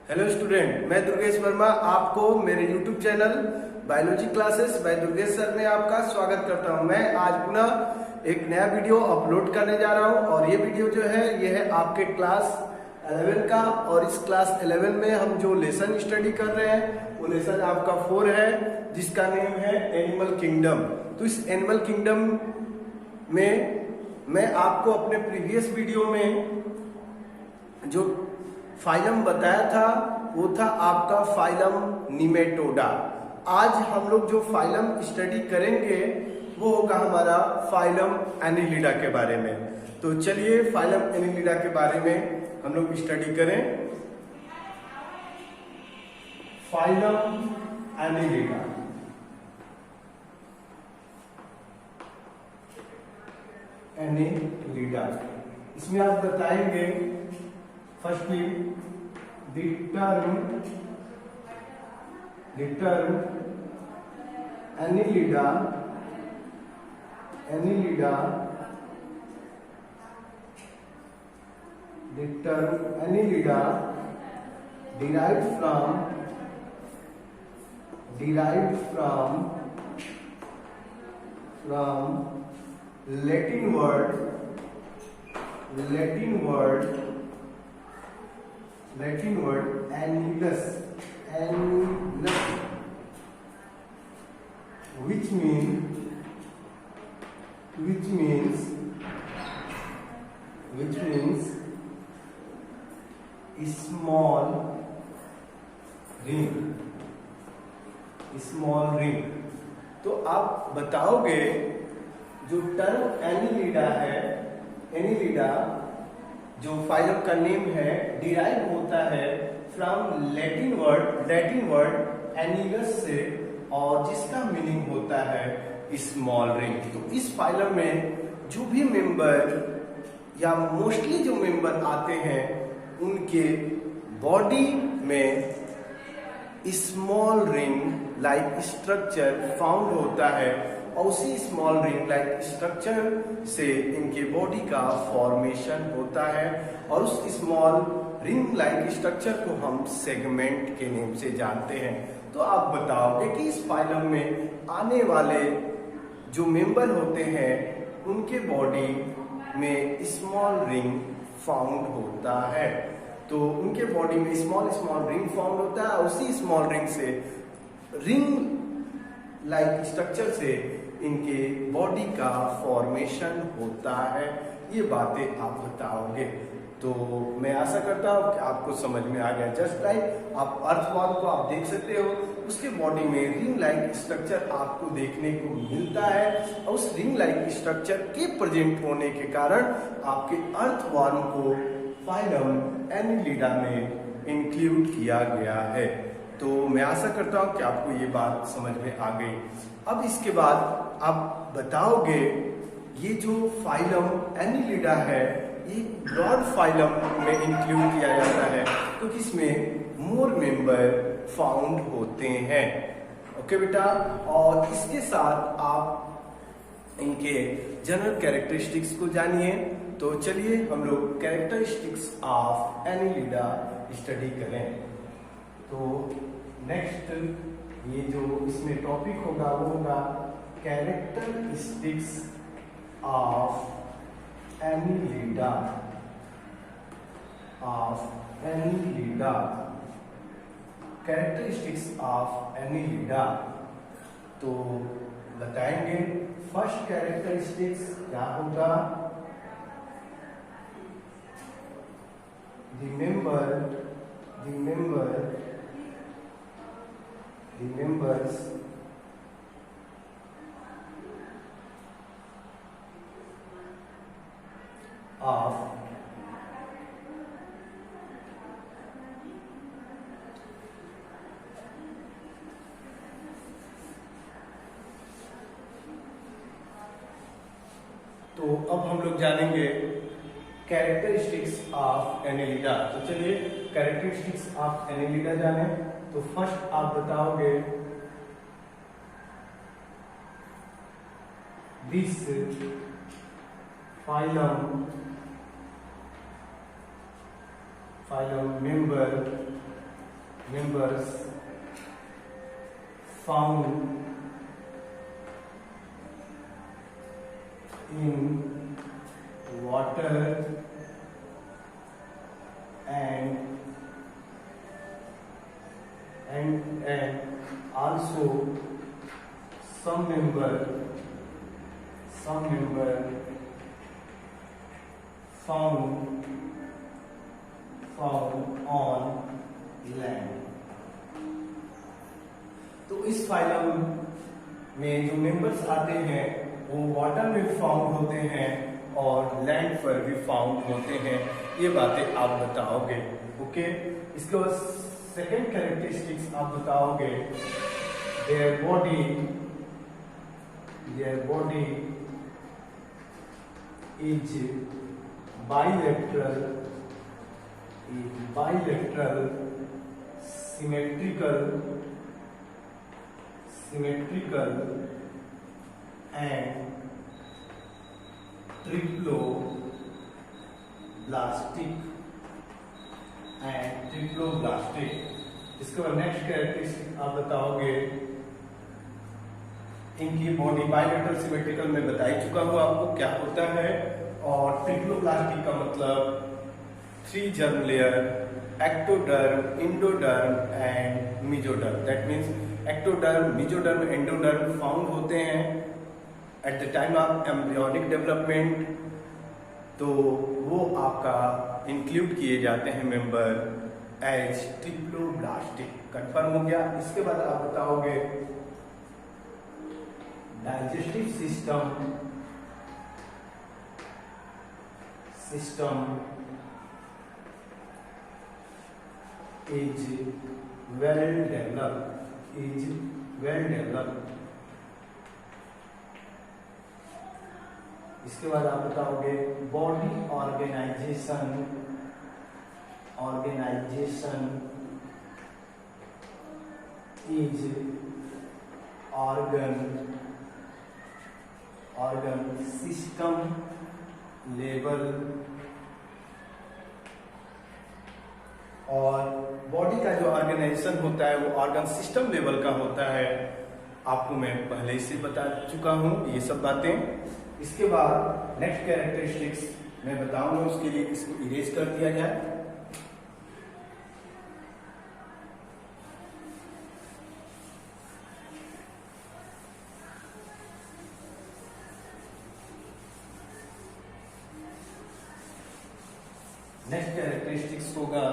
Hello student, मैं दुर्गेश वर्मा आपको मेरे YouTube channel biology classes bye Durgesh sir में आपका स्वागत करता हूं। मैं आज पुनः एक नया वीडियो अपलोड करने जा रहा हूं और ये वीडियो जो है ये है आपके क्लास 11 का। और इस क्लास 11 में हम जो लेसन स्टडी कर रहे हैं वो लेसन आपका 4 है, जिसका नेम है एनिमल किंगडम। तो इस एनिमल किंगडम में मैं आपको अपने प्रीवियस वीडियो में जो फाइलम बताया था वो था आपका फाइलम निमेटोडा। आज हम लोग जो फाइलम स्टडी करेंगे वो होगा हमारा फाइलम एनिलिडा के बारे में। तो चलिए फाइलम एनिलिडा के बारे में हम लोग स्टडी करें। फाइलम एनिलिडा, एनिलिडा इसमें आप बताएंगे firstly the term annelida the term annelida derived from Latin word annulus, which means small ring। तो आप बताओगे जो टर्म एनिलिडा है, एनिलिडा जो फाइलम का नेम है डिराइव होता है फ्रॉम लैटिन वर्ड एनिलस से, और जिसका मीनिंग होता है स्मॉल रिंग। तो इस फाइलम में जो भी मेंबर या मोस्टली जो मेंबर आते हैं उनके बॉडी में small ring like structure found होता है, और उसी स्मॉल रिंग लाइक स्ट्रक्चर से इनके बॉडी का फॉर्मेशन होता है, और उस स्मॉल रिंग लाइक स्ट्रक्चर को हम सेगमेंट के नेम से जानते हैं। तो आप बताओगे कि इस फाइलम में आने वाले जो मेंबर होते हैं उनके बॉडी में स्मॉल रिंग फाउंड होता है। तो उनके बॉडी में स्मॉल रिंग फाउंड होता है, और उसी स्मॉल रिंग से रिंग लाइक स्ट्रक्चर से इनके बॉडी का फॉर्मेशन होता है। ये बातें आप बताओगे। तो मैं आशा करता हूँ कि आपको समझ में आ गया। जस्ट लाइक आप अर्थवॉर्म को आप देख सकते हो, उसके बॉडी में रिंग लाइक स्ट्रक्चर आपको देखने को मिलता है, और उस रिंग लाइक स्ट्रक्चर के प्रेजेंट होने के कारण आपके अर्थवॉर्म को फाइलम एनिलिडा में इंक्लूड किया गया है। तो मैं आशा करता हूँ कि आपको ये बात समझ में आ गई। अब इसके बाद आप बताओगे ये जो फाइलम एनिलिडा है ये ब्रॉड फाइलम में इंक्लूड किया जाता है, क्योंकि इसमें मोर मेंबर फाउंड होते हैं। ओके बेटा, और इसके साथ आप इनके जनरल कैरेक्टरिस्टिक्स को जानिए। तो चलिए हम लोग कैरेक्टरिस्टिक्स ऑफ एनिलिडा स्टडी करें। तो नेक्स्ट ये जो इसमें टॉपिक होगा वो होगा characteristics of Annelida, characteristics of Annelida. तो बताएंगे फर्स्ट कैरेक्टरिस्टिक्स क्या होगा, the members of तो अब हम लोग जानेंगे कैरेक्टरिस्टिक्स ऑफ एनिलिडा। तो चलिए कैरेक्टरिस्टिक्स ऑफ एनिलिडा जाने। तो फर्स्ट आप बताओगे this phylum member members found in water and also some member found on land। तो इस फाइलम में जो मेंबर्स आते हैं वो वाटर में फाउंड होते हैं और लैंड पर भी फाउंड होते हैं, ये बातें आप बताओगे। ओके, इसके बाद सेकेंड कैरेक्टरिस्टिक्स आप बताओगे। Their body is bilateral, symmetrical and triploblastic। इसके बाद नेक्स्ट कैरेक्टरिस्टिक आप बताओगे। इनकी बॉडी बाइलेटरल सिमेट्रिकल में बता ही चुका हूं आपको क्या होता है, और ट्रिप्लोब्लास्टिक का मतलब 3 germ layer, ectoderm, endoderm and mesoderm. That means ectoderm, mesoderm, endoderm found होते हैं at the time of embryonic development, तो वो आपका इंक्लूड किए जाते हैं मेंबर एज ट्रिप्लोब्लास्टिक। कंफर्म हो गया। इसके बाद आप बताओगे digestive system is well developed। इसके बाद आप बताओगे body organization is organ system level. और बॉडी का जो ऑर्गेनाइजेशन होता है वो ऑर्गन सिस्टम लेवल का होता है, आपको मैं पहले ही से बता चुका हूं ये सब बातें। इसके बाद नेक्स्ट कैरेक्टरिस्टिक्स मैं बताऊंगा, उसके लिए इसको इरेज कर दिया जाए। नेक्स्ट कैरेक्टरिस्टिक्स होगा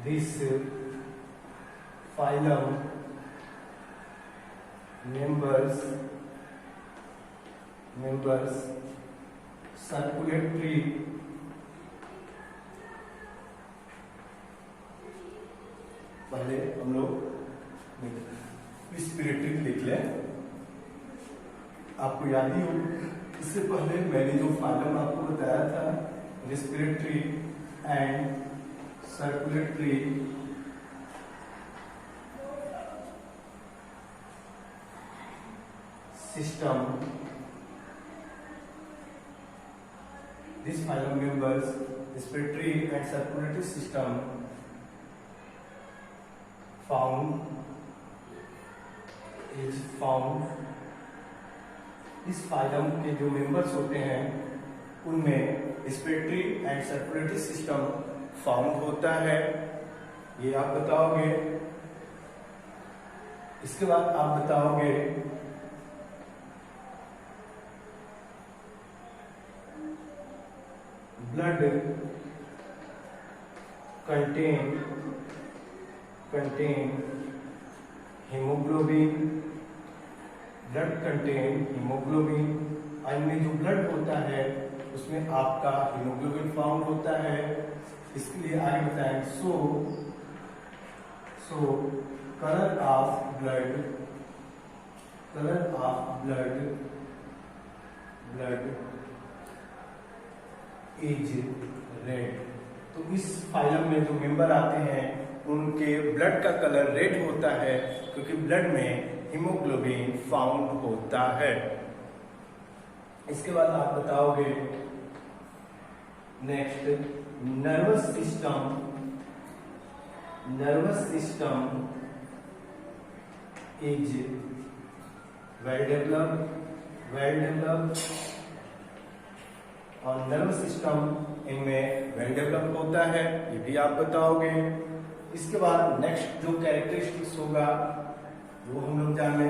this phylum members circulatory पहले हम लोग रिस्पिरेटरी लिख लें। आपको याद ही हो, इससे पहले मैंने जो फाइलम आपको बताया था respiratory and circulatory system, this phylum members respiratory and circulatory system is found। इस फाइलम के जो मेंबर्स होते हैं उनमें respiratory and circulatory system found होता है, ये आप बताओगे। इसके बाद आप बताओगे ब्लड कंटेन हीमोग्लोबिन, इनमें जो ब्लड होता है उसमें आपका हीमोग्लोबिन फाउंड होता है। इसके लिए आगे बताएं so colour of blood is red. तो इस फाइलम में जो मेंबर आते हैं उनके ब्लड का कलर रेड होता है क्योंकि ब्लड में हीमोग्लोबिन फाउंड होता है। इसके बाद आप बताओगे next nervous system is well developed और नर्वस सिस्टम इनमें वेल डेवलप होता है, ये भी आप बताओगे। इसके बाद नेक्स्ट जो कैरेक्टरिस्टिक्स होगा वो हम लोग जाने।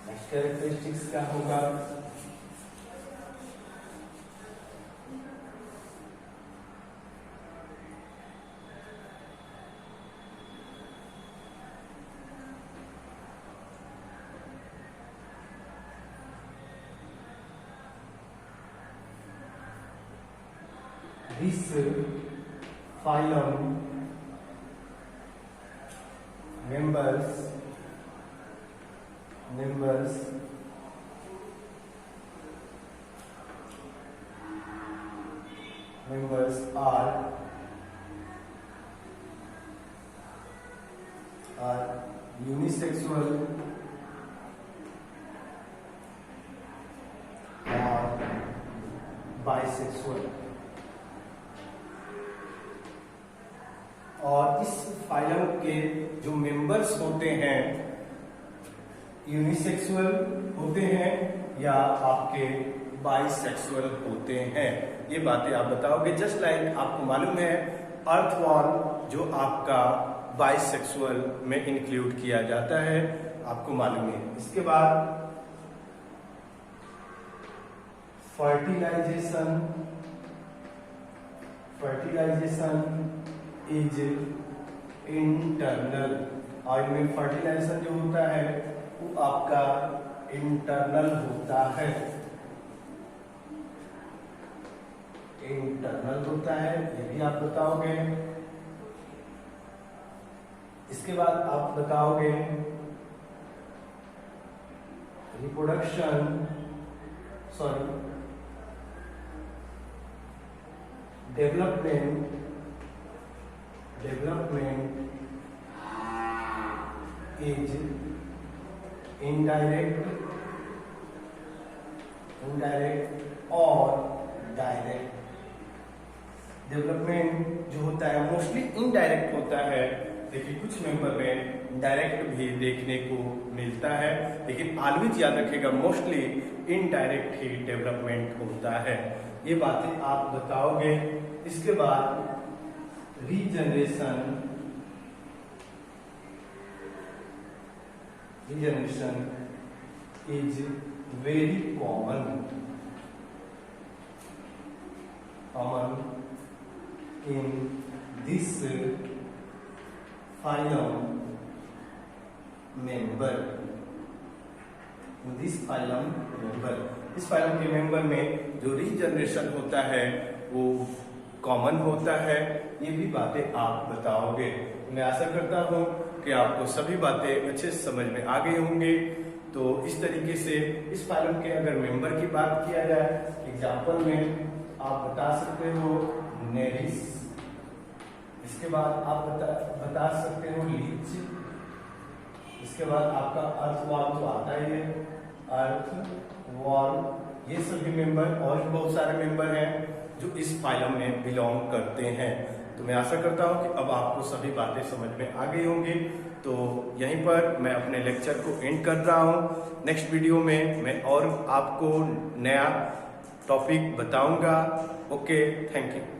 नेक्स्ट कैरेक्टरिस्टिक्स क्या होगा? This phylum members are unisexual or bisexual। और इस फाइलम के जो मेंबर्स होते हैं यूनिसेक्सुअल होते हैं या आपके बाइसेक्सुअल होते हैं, ये बातें आप बताओगे। जस्ट लाइक आपको मालूम है अर्थवॉर्म जो आपका बाइसेक्सुअल में इंक्लूड किया जाता है, आपको मालूम है। इसके बाद फर्टिलाइजेशन इज इंटरनल, और इनमें फर्टिलाइजेशन जो होता है वो आपका इंटरनल होता है, ये भी आप बताओगे। इसके बाद आप बताओगे डेवलपमेंट इज इनडायरेक्ट और डायरेक्ट। डेवलपमेंट जो होता है मोस्टली इनडायरेक्ट होता है, लेकिन कुछ मेंबर में डायरेक्ट भी देखने को मिलता है, लेकिन ऑलवेज याद रखिएगा मोस्टली इनडायरेक्ट ही डेवलपमेंट होता है, ये बातें आप बताओगे। इसके बाद regeneration is very common in this phylum member. इस फाइलम के मेंबर में जो रीजनरेशन होता है वो कॉमन होता है, ये भी बातें आप बताओगे। मैं आशा करता हूँ कि आपको सभी बातें अच्छे से समझ में आ गई होंगी। तो इस तरीके से इस फाइलम के अगर मेंबर की बात किया जाए, एग्जाम्पल में आप बता सकते हो नेरिस, इसके बाद आप बता सकते हो लीच, इसके बाद आपका अर्थवॉर्म तो आता ही है, अर्थवॉर्म, ये सभी मेंबर और भी बहुत सारे मेंबर हैं जो इस फाइलम में बिलोंग करते हैं। तो मैं आशा करता हूं कि अब आपको सभी बातें समझ में आ गई होंगी। तो यहीं पर मैं अपने लेक्चर को एंड कर रहा हूं। नेक्स्ट वीडियो में मैं और आपको नया टॉपिक बताऊंगा। Okay, thank you.